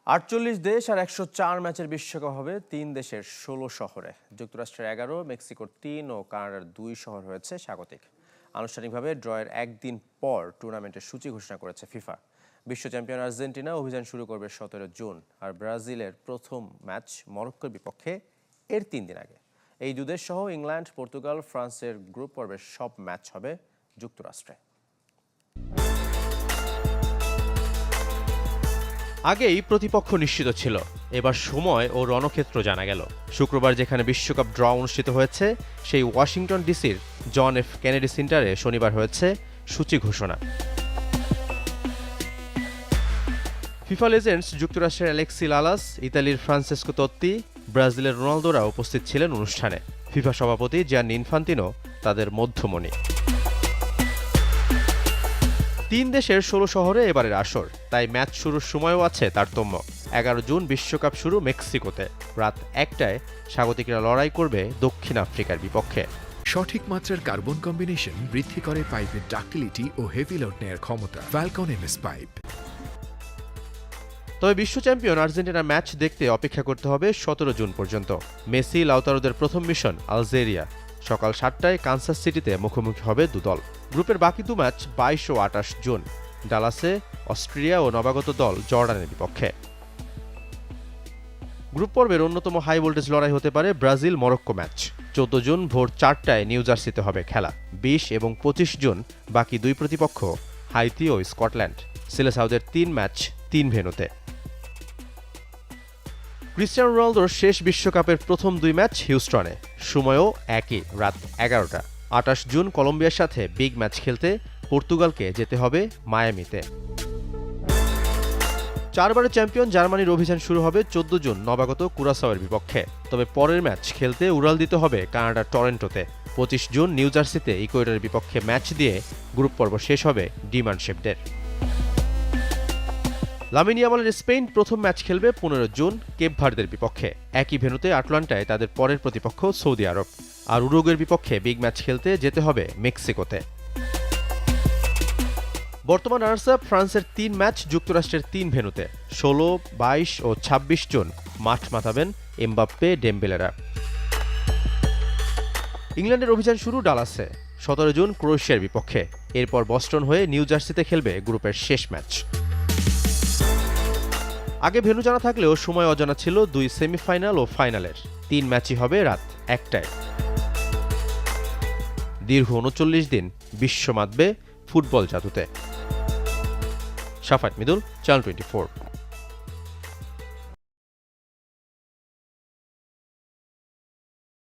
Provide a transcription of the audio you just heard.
৪৮ দেশ আর ১০৪ ম্যাচের বিশ্বকাপ হবে ৩ দেশের ১৬ শহরে। যুক্তরাষ্ট্রের ১১, মেক্সিকোর ৩ ও কানাডার ২ শহর হয়েছে স্বাগতিক। আনুষ্ঠানিকভাবে ড্রয়ের একদিন পর টুর্নামেন্টের সূচি ঘোষণা করেছে ফিফা। বিশ্ব চ্যাম্পিয়ন আর্জেন্টিনা অভিযান শুরু করবে ১৭ জুন, আর ব্রাজিলের প্রথম ম্যাচ মরক্কোর বিপক্ষে এর ৩ দিন আগে। এই দুদেশ সহ ইংল্যান্ড, পর্তুগাল, ফ্রান্সের গ্রুপ পর্বের সব ম্যাচ হবে যুক্তরাষ্ট্রে। আগেই প্রতিপক্ষ নিশ্চিত ছিল, এবার সময় ও রণক্ষেত্র জানা গেল। শুক্রবার যেখানে বিশ্বকাপ ড্র অনুষ্ঠিত হয়েছে, সেই ওয়াশিংটন ডিসির জন এফ কেনেডি সেন্টারে শনিবার হয়েছে সূচি ঘোষণা। ফিফা লেজেন্ডস যুক্তরাষ্ট্রের অ্যালেক্সি লালাস, ইতালির ফ্রান্সেসকো তত্তি, ব্রাজিলের রোনালদোরা উপস্থিত ছিলেন অনুষ্ঠানে। ফিফা সভাপতি জিয়ান্নি ইনফান্তিনো তাদের মধ্যমণি। ৩ দেশের ১৬ শহরে এবারের আসর, তাই ম্যাচ শুরুর সময়ও আছে তারতম্য। ১১ জুন বিশ্বকাপ শুরু মেক্সিকোতে। রাত ১টায় স্বাগতিকরা লড়াই করবে দক্ষিণ আফ্রিকার বিপক্ষে। সঠিক মাত্রার কার্বন কম্বিনেশন বৃদ্ধি করে পাইপের ডাক্টিলিটি ও হেভি লোড নেয়ার ক্ষমতা। Falcon MS pipe. তবে বিশ্ব চ্যাম্পিয়ন আর্জেন্টিনার ম্যাচ দেখতে অপেক্ষা করতে হবে ১৭ জুন পর্যন্ত। মেসি, লাউতারোদের প্রথম মিশন আলজেরিয়া। সকাল ৭টায় কানসাস সিটিতে মুখোমুখি হবে দুদল। গ্রুপের বাকি ২ ম্যাচ ২২ ও ২৮ জুন ডালাসে অস্ট্রিয়া ও নবাগত দল জর্ডানের বিপক্ষে। গ্রুপ পর্বের অন্যতম হাই ভোল্টেজ লড়াই হতে পারে ব্রাজিল মরক্কো ম্যাচ। ১৪ জুন ভোর ৪টায় নিউ জার্সিতে হবে খেলা। ২০ এবং ২৫ জুন বাকি ২ প্রতিপক্ষ হাইতি ও স্কটল্যান্ড। সিলেসাউদের ৩ ম্যাচ ৩ ভেন্যুতে। ক্রিস্টিয়ানো রোনালদোর শেষ বিশ্বকাপের প্রথম ২ ম্যাচ হিউস্টনে, সময়ও একই, রাত ১১টা। ২৮ জুন কলম্বিয়ার সাথে বিগ ম্যাচ খেলতে পর্তুগালকে যেতে হবে মায়ামিতে। ৪বারের চ্যাম্পিয়ন জার্মানির অভিযান শুরু হবে ১৪ জুন নবাগত কুরাসাওয়ের বিপক্ষে। তবে পরের ম্যাচ খেলতে উড়াল দিতে হবে কানাডার টরেন্টোতে। ২৫ জুন নিউ জার্সিতে ইকুয়েডরের বিপক্ষে ম্যাচ দিয়ে গ্রুপ পর্ব শেষ হবে ডিমান্ড শেফদের। লামিন ইয়ামালের স্পেন প্রথম ম্যাচ খেলবে ১৫ জুন কেপ ভার্দের বিপক্ষে। একই ভেন্যুতে আটলান্টায় তাদের পরের প্রতিপক্ষ সৌদি আরব। আর উরুগুয়ের বিপক্ষে বিগ ম্যাচ খেলতে যেতে হবে মেক্সিকোতে। বর্তমান রানার্স আপ ফ্রান্সের ৩ ম্যাচ যুক্তরাষ্ট্রের ৩ ভেন্যুতে। ১৬, ২২ ও ২৬ জুন মাঠ মাতাবেন এমবাপ্পে, ডেম্বেলেরা। ইংল্যান্ডের অভিযান শুরু ডালাসে। ১৭ জুন ক্রোয়েশিয়ার বিপক্ষে। এরপর বস্টন হয়ে নিউ জার্সিতে খেলবে গ্রুপের শেষ ম্যাচ। আগে ভেন্যু জানা থাকলেও সময় অজানা ছিল ২ সেমিফাইনাল ও ফাইনালের। ৩ ম্যাচই হবে রাত ১টায়। দীর্ঘ ৩৯ দিন বিশ্ব মাতবে ফুটবল জাদুতে। শাফাত মিদুল, চ্যানেল 24।